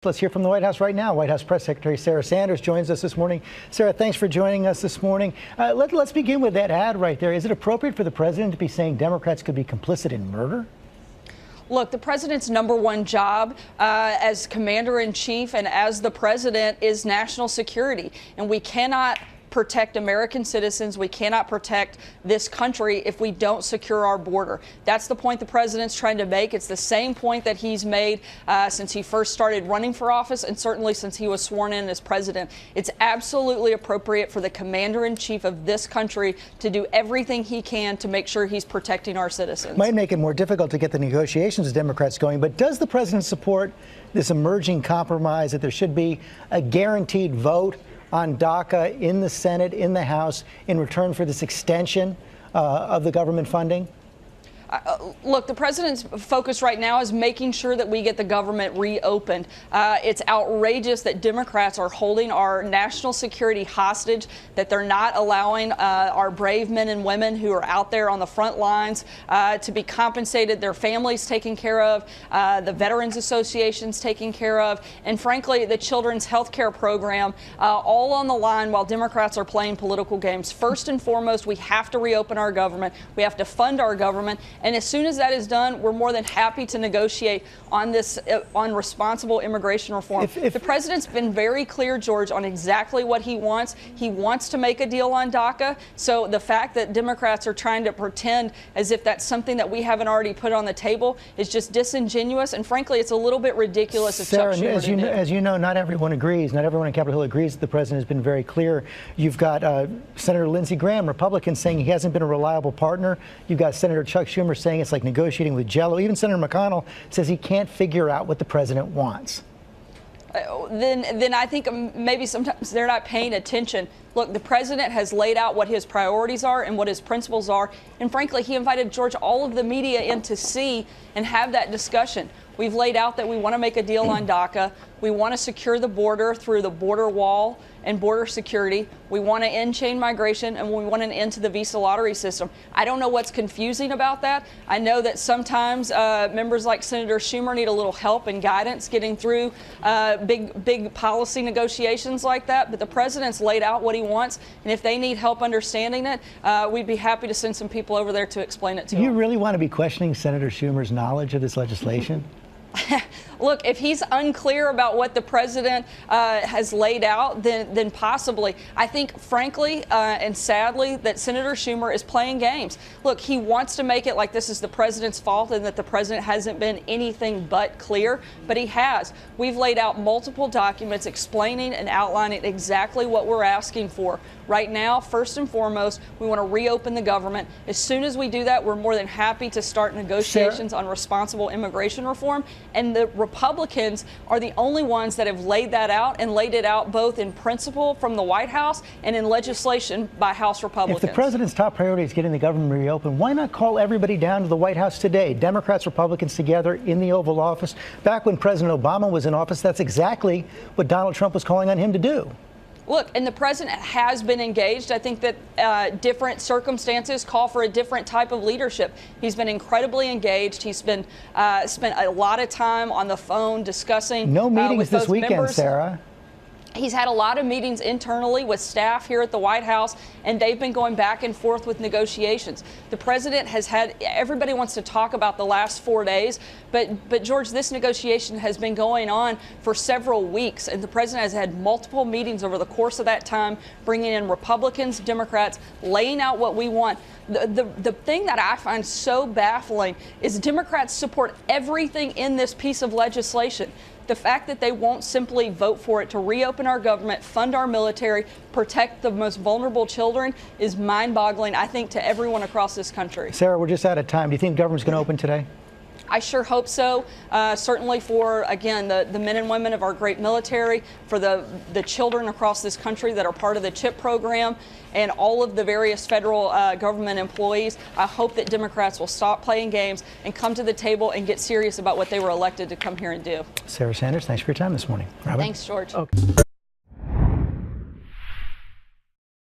Let's hear from the White House right now. White House Press Secretary Sarah Sanders joins us this morning. Sarah, thanks for joining us this morning. Let's begin with that ad right there. Is it appropriate for the president to be saying Democrats could be complicit in murder? Look, the president's #1 job as commander-in-chief and as the president is national security, and we cannot protect American citizens. We cannot protect this country if we don't secure our border. That's the point the president's trying to make. It's the same point that he's made since he first started running for office and certainly since he was sworn in as president. It's absolutely appropriate for the commander-in-chief of this country to do everything he can to make sure he's protecting our citizens. Might make it more difficult to get the negotiations with Democrats going, but does the president support this emerging compromise that there should be a guaranteed vote on DACA in the Senate, in the House, in return for this extension of the government funding? Look, the president's focus right now is making sure that we get the government reopened. It's outrageous that Democrats are holding our national security hostage, that they're not allowing our brave men and women who are out there on the front lines to be compensated, their families taken care of, the Veterans Associations taken care of, and frankly, the Children's Health Care Program, all on the line while Democrats are playing political games. First and foremost, we have to reopen our government. We have to fund our government. And as soon as that is done, we're more than happy to negotiate on this, on responsible immigration reform. The president's been very clear, George, on exactly what he wants. He wants to make a deal on DACA. So the fact that Democrats are trying to pretend as if that's something that we haven't already put on the table is just disingenuous. And frankly, it's a little bit ridiculous of Chuck Schumer as you know, not everyone agrees. Not everyone on Capitol Hill agrees that the president has been very clear. You've got Senator Lindsey Graham, Republican, saying he hasn't been a reliable partner. You've got Senator Chuck Schumer saying it's like negotiating with Jell-O. Even Senator McConnell says he can't figure out what the president wants. Then I think maybe sometimes they're not paying attention. Look, the president has laid out what his priorities are and what his principles are. And frankly, he invited, George, all of the media in to see and have that discussion. We've laid out that we want to make a deal on DACA. We want to secure the border through the border wall and border security. We want to end chain migration, and we want an end to the visa lottery system. I don't know what's confusing about that. I know that sometimes members like Senator Schumer need a little help and guidance getting through big policy negotiations like that. But the president's laid out what he wants, and if they need help understanding it, we'd be happy to send some people over there to explain it to them. Do you really want to be questioning Senator Schumer's knowledge of this legislation? Look, if he's unclear about what the president has laid out, then possibly. I think, frankly and sadly, that Senator Schumer is playing games. Look, he wants to make it like this is the president's fault and that the president hasn't been anything but clear, but he has. We've laid out multiple documents explaining and outlining exactly what we're asking for. Right now, first and foremost, we want to reopen the government. As soon as we do that, we're more than happy to start negotiations on responsible immigration reform. And the Republicans are the only ones that have laid that out and laid it out both in principle from the White House and in legislation by House Republicans. If the president's top priority is getting the government reopened, why not call everybody down to the White House today? Democrats, Republicans together in the Oval Office. Back when President Obama was in office, that's exactly what Donald Trump was calling on him to do. Look, and the president has been engaged. I think that different circumstances call for a different type of leadership. He's been incredibly engaged. He's been spent a lot of time on the phone discussing. No meetings this weekend, members. Sarah. He's had a lot of meetings internally with staff here at the White House, and they've been going back and forth with negotiations. The president has had, everybody wants to talk about the last 4 days, but George, this negotiation has been going on for several weeks, and the president has had multiple meetings over the course of that time, bringing in Republicans, Democrats, laying out what we want. The thing that I find so baffling is Democrats support everything in this piece of legislation. The fact that they won't simply vote for it to reopen our government, fund our military, protect the most vulnerable children is mind-boggling, I think, to everyone across this country. Sarah, we're just out of time. Do you think the government's going to open today? I sure hope so. Certainly for, again, the men and women of our great military, for the children across this country that are part of the CHIP program, and all of the various federal government employees. I hope that Democrats will stop playing games and come to the table and get serious about what they were elected to come here and do. Sarah Sanders, thanks for your time this morning. Robin? Thanks, George. Okay.